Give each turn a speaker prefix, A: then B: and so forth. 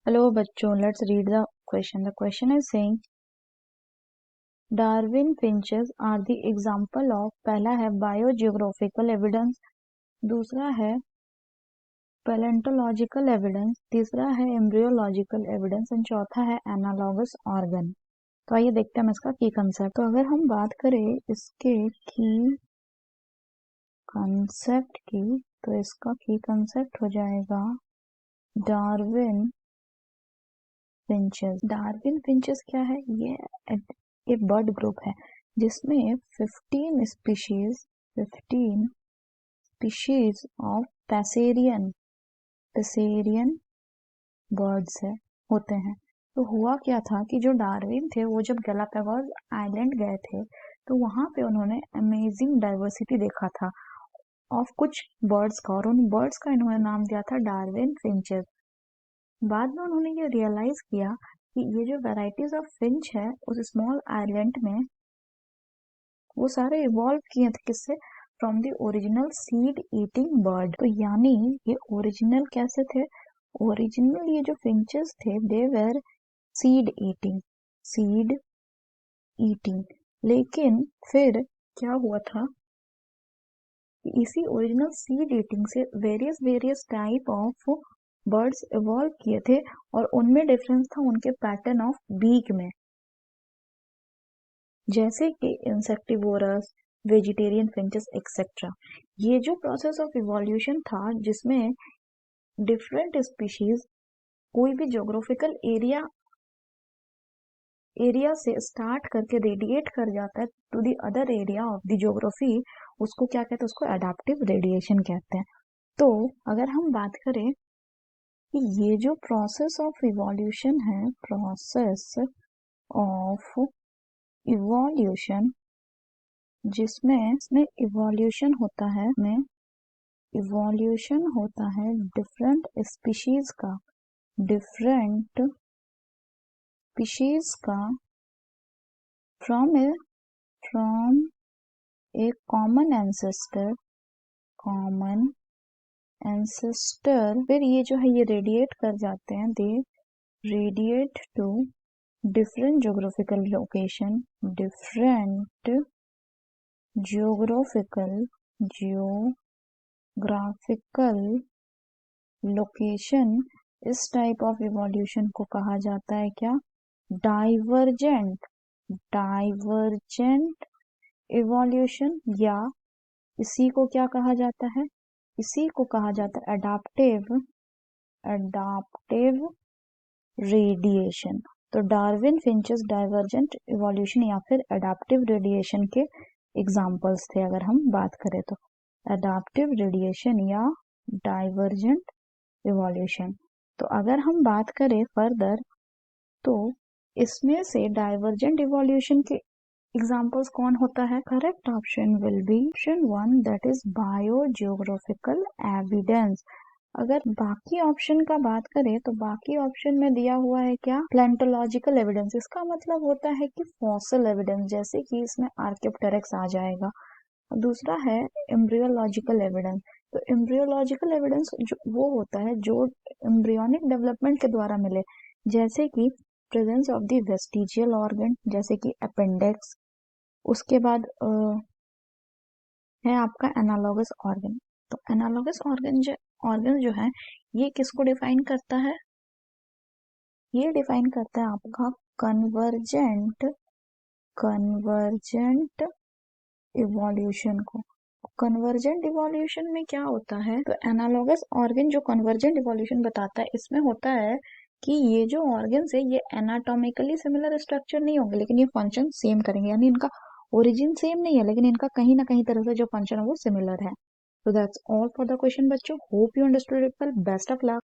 A: Hello बच्चों, let's read the question. The question is saying Darwin finches are the example of, पहला है biogeographical evidence, दूसरा है paleontological evidence, तीसरा है embryological evidence और चौथा है analogous organ. तो आइए देखते हैं हम इसका की कंसेप्ट. तो अगर हम बात करें इसके की कंसेप्ट की, तो इसका की कंसेप्ट हो जाएगा डार्विन फिंचेस. डार्विन फिंचेस क्या है? ये एक बर्ड ग्रुप है जिसमें 15 स्पीशीज ऑफ पैसेरियन बर्ड्स होते हैं. तो हुआ क्या था कि जो डार्विन थे वो जब गैलापागोस आइलैंड गए थे तो वहां पे उन्होंने अमेजिंग डाइवर्सिटी देखा था ऑफ कुछ बर्ड्स का, और उन बर्ड्स का इन्होंने नाम दिया था डार्विन फिंचेस. बाद में उन्होंने ये रियलाइज किया कि ये जो वैराइटीज ऑफ फिंच है उस स्मॉल आइलैंड में वो सारे इवॉल्व किए थे. किससे? From the original seed eating bird. तो यानी ये ओरिजिनल कैसे थे? ओरिजिनल ये जो फिंचेस थे दे वेर सीड ईटिंग. लेकिन फिर क्या हुआ था कि इसी ओरिजिनल सीड ईटिंग से various type of birds evolve किए थे और उनमें डिफरेंस था उनके पैटर्न ऑफ बीक में, जैसे कि इंसेक्टिवोरस, वेजिटेरियन फिंचेस एक्सेट्रा. ये जो प्रोसेस ऑफ इवोल्यूशन था जिसमें डिफरेंट स्पीशीज कोई भी ज्योग्राफिकल एरिया से स्टार्ट करके रेडिएट कर जाता है to the other area of the geography, उसको क्या कहते हैं? उसको एडाप्टिव रेडिएशन कहते हैं. तो अगर हम बात करें कि ये जो प्रोसेस ऑफ इवोल्यूशन है, प्रोसेस ऑफ इवोल्यूशन जिसमें इवोल्यूशन होता है डिफरेंट स्पीशीज का फ्रॉम ए कॉमन एंसेस्टर. फिर ये जो है ये रेडिएट कर जाते हैं, they radiate to different geographical location. इस टाइप ऑफ इवोल्यूशन को कहा जाता है क्या? डाइवर्जेंट इवोल्यूशन, या इसी को क्या कहा जाता है? इसी को कहा जाता है एडाप्टिव रेडिएशन. तो डार्विन फिंचेस डाइवर्जेंट इवोल्यूशन या फिर एडाप्टिव रेडिएशन के एग्जाम्पल्स थे. अगर हम बात करें तो एडाप्टिव रेडिएशन या डाइवर्जेंट इवोल्यूशन. तो अगर हम बात करें फर्दर तो इसमें से डाइवर्जेंट इवोल्यूशन के एग्जाम्पल्स कौन होता है? Correct option will be option 1, that is biogeographical evidence. अगर बाकी ऑप्शन का बात करें तो बाकी ऑप्शन में दिया हुआ है क्या? प्लेंटोलॉजिकल एविडेंस. इसका मतलब होता है कि फॉसिल एविडेंस, जैसे कि इसमें आर्कियोप्टेरिक्स आ जाएगा. दूसरा है एम्ब्रियोलॉजिकल एविडेंस. तो एम्ब्रियोलॉजिकल एविडेंस वो होता है जो एम्ब्रियोनिक डेवलपमेंट के द्वारा मिले, जैसे कि presence of the vestigial organ, जैसे कि अपेंडिक्स. उसके बाद है आपका एनालॉगस ऑर्गन. तो एनालॉगस ऑर्गन जो है ये किसको डिफाइन करता है? ये डिफाइन करता है आपका कन्वर्जेंट इवोल्यूशन को. कन्वर्जेंट इवोल्यूशन में क्या होता है? तो एनालॉगस ऑर्गन जो कन्वर्जेंट इवोल्यूशन बताता है, इसमें होता है कि ये जो ऑर्गन्स है ये एनाटॉमिकली सिमिलर स्ट्रक्चर नहीं होंगे लेकिन ये फंक्शन सेम करेंगे, यानी इनका ओरिजिन सेम नहीं है लेकिन इनका कहीं ना कहीं तरह से जो फंक्शन है वो सिमिलर है. So that's all for the question बच्चों. Hope you understood it well. Best of luck.